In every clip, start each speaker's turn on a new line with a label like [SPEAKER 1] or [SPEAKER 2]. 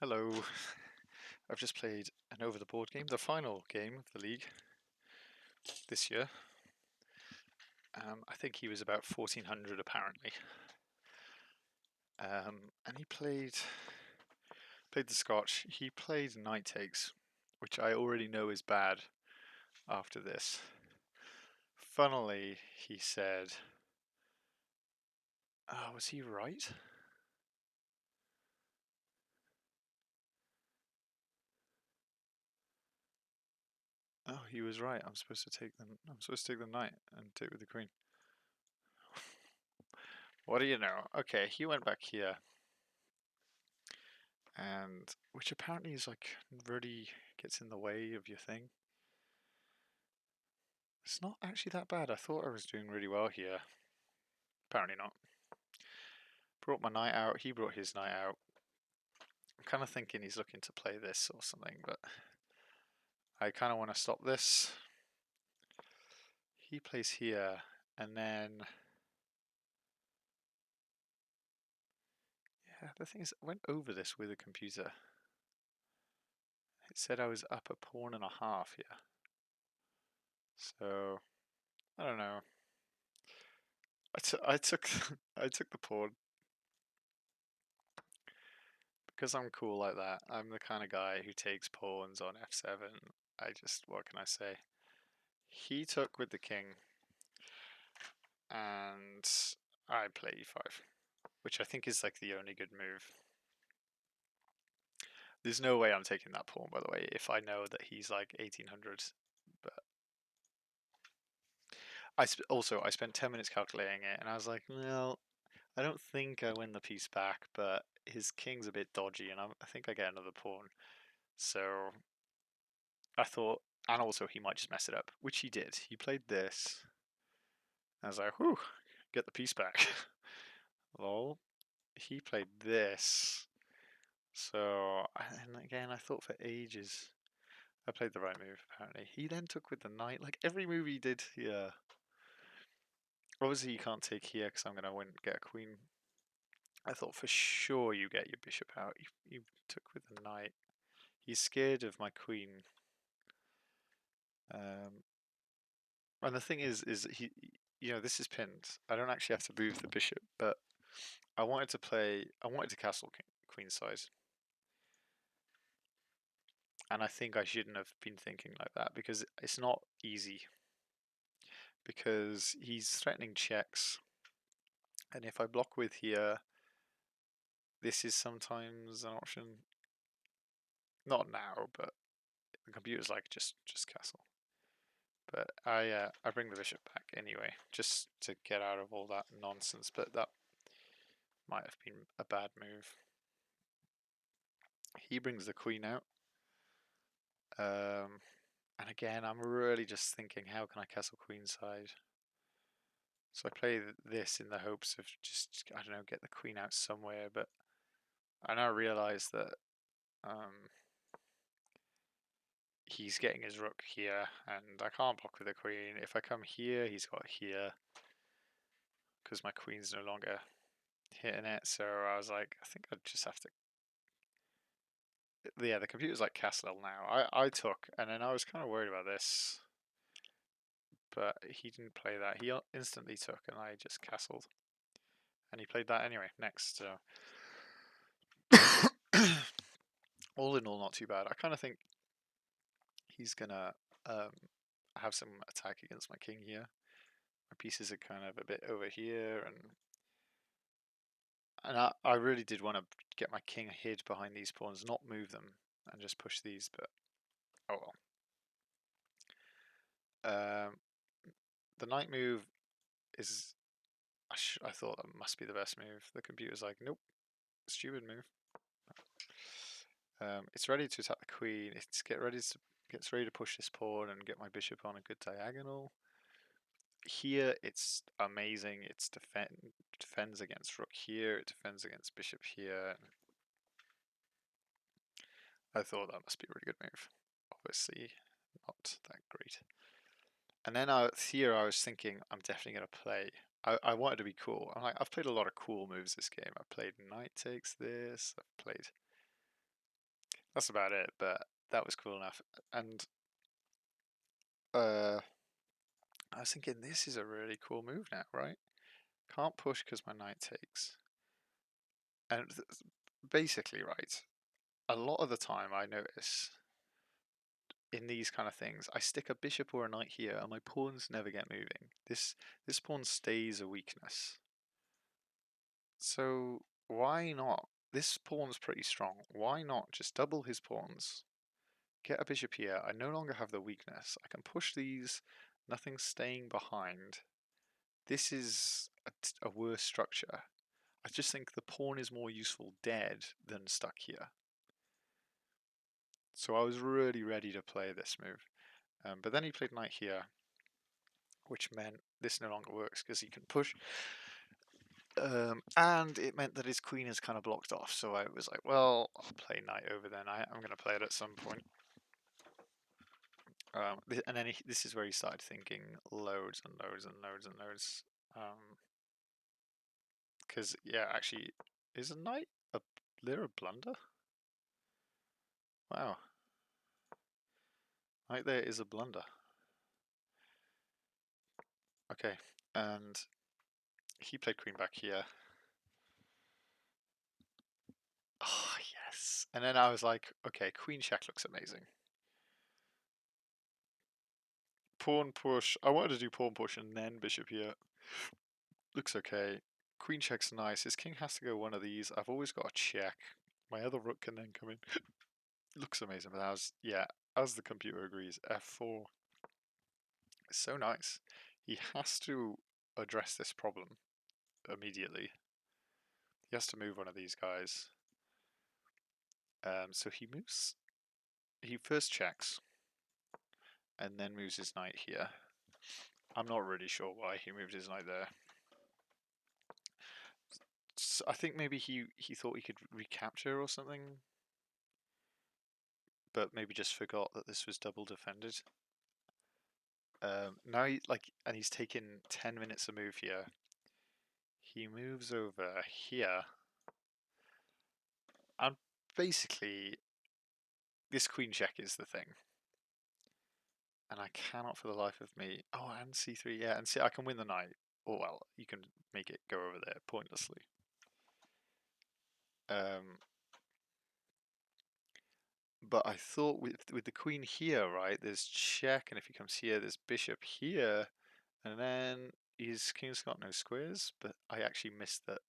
[SPEAKER 1] Hello. I've just played an over the board game, the final game of the league this year. I think he was about 1400 apparently. And he played the Scotch. He played Night Takes, which I already know is bad after this. Funnily, he said, oh, was he right? Oh, he was right. I'm supposed to take the knight and take with the queen. What do you know? Okay, he went back here, and which apparently is like really gets in the way of your thing. It's not actually that bad. I thought I was doing really well here. Apparently not. Brought my knight out. He brought his knight out. I'm kind of thinking he's looking to play this or something, but I kind of want to stop this. He plays here, and then yeah, the thing is, I went over this with a computer. It said I was up a pawn and a half here. So I don't know. I took I took the pawn because I'm cool like that. I'm the kind of guy who takes pawns on f7. What can I say? He took with the king, and I play e5, which I think is like the only good move. There's no way I'm taking that pawn, by the way, if I know that he's like 1800. But I spent 10 minutes calculating it, and I was like, well, I don't think I win the piece back, but his king's a bit dodgy, and I think I get another pawn. So I thought, and also he might just mess it up, which he did. He played this. I was like, whew, get the piece back. Lol. He played this. So, and again, I thought for ages I played the right move, apparently. He then took with the knight, like every move he did here. Obviously, you can't take here because I'm going to get a queen. I thought for sure you get your bishop out. You took with the knight. He's scared of my queen. And the thing is he, this is pinned. I don't actually have to move the bishop, but I wanted to castle queen side. And I think I shouldn't have been thinking like that because it's not easy. Because he's threatening checks. And if I block with here, this is sometimes an option. Not now, but the computer's like just castle. But I bring the bishop back anyway, just to get out of all that nonsense. But that might have been a bad move. He brings the queen out. And again, I'm really just thinking, how can I castle queenside? So I play this in the hopes of just, I don't know, get the queen out somewhere. But I now realise that he's getting his rook here, and I can't block with the queen. If I come here, he's got here, because my queen's no longer hitting it. So I was like, I think I'd just have to. Yeah, the computer's like castle now. I took, and then I was kind of worried about this, but he didn't play that. He instantly took, and I just castled, and he played that anyway. Next, so all in all, not too bad. I kind of think he's gonna have some attack against my king here. My pieces are kind of a bit over here, and I really did want to get my king hid behind these pawns, not move them, and just push these, but oh well. The knight move is, I thought that must be the best move. The computer's like, nope, stupid move. It's ready to attack the queen. Gets ready to push this pawn and get my bishop on a good diagonal. Here it's amazing. It's defends against rook here. It defends against bishop here. I thought that must be a really good move. Obviously, not that great. And then here I was thinking I'm definitely going to play. I wanted to be cool. I've played a lot of cool moves this game. I've played knight takes this. I've played That's about it, but that was cool enough. And I was thinking this is a really cool move now, right? Can't push because my knight takes. And basically, right, a lot of the time I notice in these kind of things, I stick a bishop or a knight here and my pawns never get moving. This pawn stays a weakness. So why not? This pawn's pretty strong. Why not just double his pawns? Get a bishop here. I no longer have the weakness. I can push these. Nothing's staying behind. This is a worse structure. I just think the pawn is more useful dead than stuck here. So I was really ready to play this move. But then he played knight here, which meant this no longer works because he can push. And it meant that his queen is kind of blocked off. So I was like, well, I'll play knight over then. I'm going to play it at some point. And then this is where he started thinking loads and loads and loads and loads. Because, yeah, actually, is a knight a lyra blunder? Wow. Knight there is a blunder. Okay, and he played queen back here. Oh, yes. And then I was like, okay, queen check looks amazing. Pawn push. I wanted to do pawn push and then bishop here. Looks okay. Queen check's nice. His king has to go one of these. I've always got a check. My other rook can then come in. Looks amazing. But yeah, as the computer agrees, f4. It's so nice. He has to address this problem immediately. He has to move one of these guys. So he moves. He first checks, and then moves his knight here. I'm not really sure why he moved his knight there. So I think maybe he thought he could recapture or something, but maybe just forgot that this was double defended. Now and he's taken 10 minutes to move here. He moves over here, and basically this queen check is the thing. And I cannot for the life of me. Oh, and c3, yeah, and see, I can win the knight. Or well, you can make it go over there pointlessly. But I thought with the queen here, right? There's check, and if he comes here, there's bishop here, and then his king's got no squares. But I actually missed that.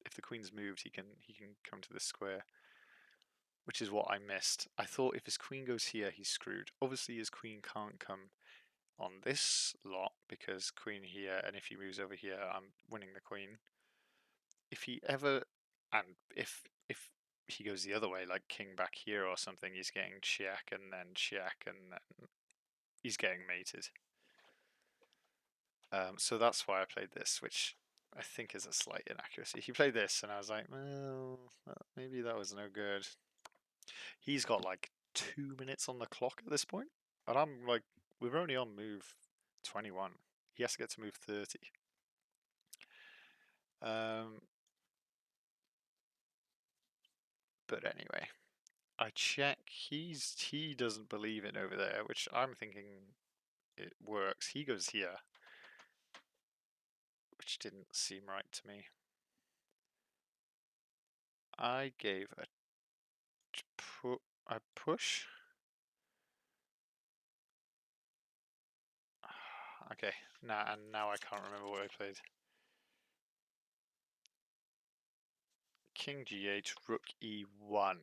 [SPEAKER 1] If the queen's moved, he can come to this square, which is what I missed. I thought if his queen goes here, he's screwed. Obviously, his queen can't come on this lot because queen here, and if he moves over here, I'm winning the queen. If he ever, and if he goes the other way, like king back here or something, he's getting check and then he's getting mated. So that's why I played this, which I think is a slight inaccuracy. He played this, and I was like, well, maybe that was no good. He's got like 2 minutes on the clock at this point, and I'm like, we're only on move 21. He has to get to move 30. But anyway, I check. He doesn't believe it over there, which I'm thinking it works. He goes here, which didn't seem right to me. I gave a push. Okay, now I can't remember what I played. King g8, rook e1.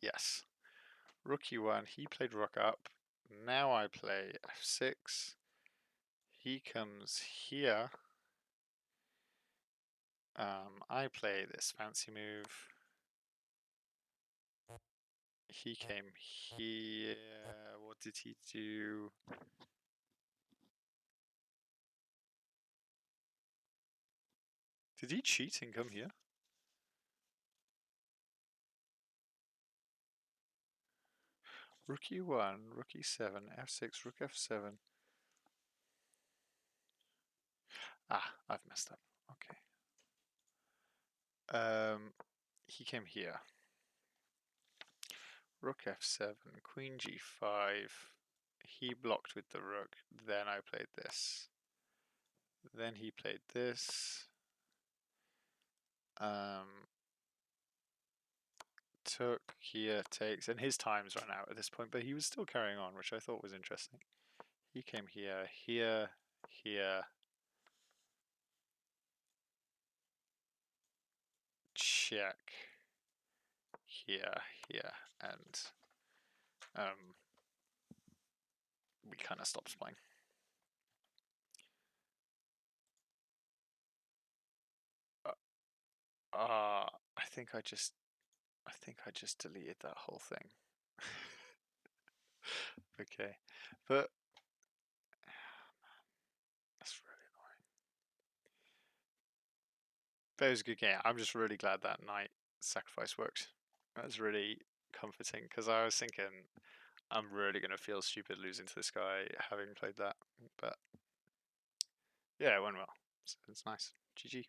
[SPEAKER 1] Yes, rook e1. He played rook up. Now I play f6. He comes here. I play this fancy move. He came here. What did he do? Did he cheat and come here? Rook e1, rook e7, f6, rook f7. Ah, I've messed up. Okay. He came here. rook f7, queen g5. He blocked with the rook. Then I played this. Then he played this. Took, here, takes, and his time's run out at this point, but he was still carrying on, which I thought was interesting. He came here, here, here. Check. Here, here, and we kind of stopped playing. I think I just deleted that whole thing. Okay, but that's really annoying. But it was a good game. I'm just really glad that knight sacrifice worked. That was really comforting because I was thinking I'm really gonna feel stupid losing to this guy having played that. But yeah, it went well. So it's nice. GG.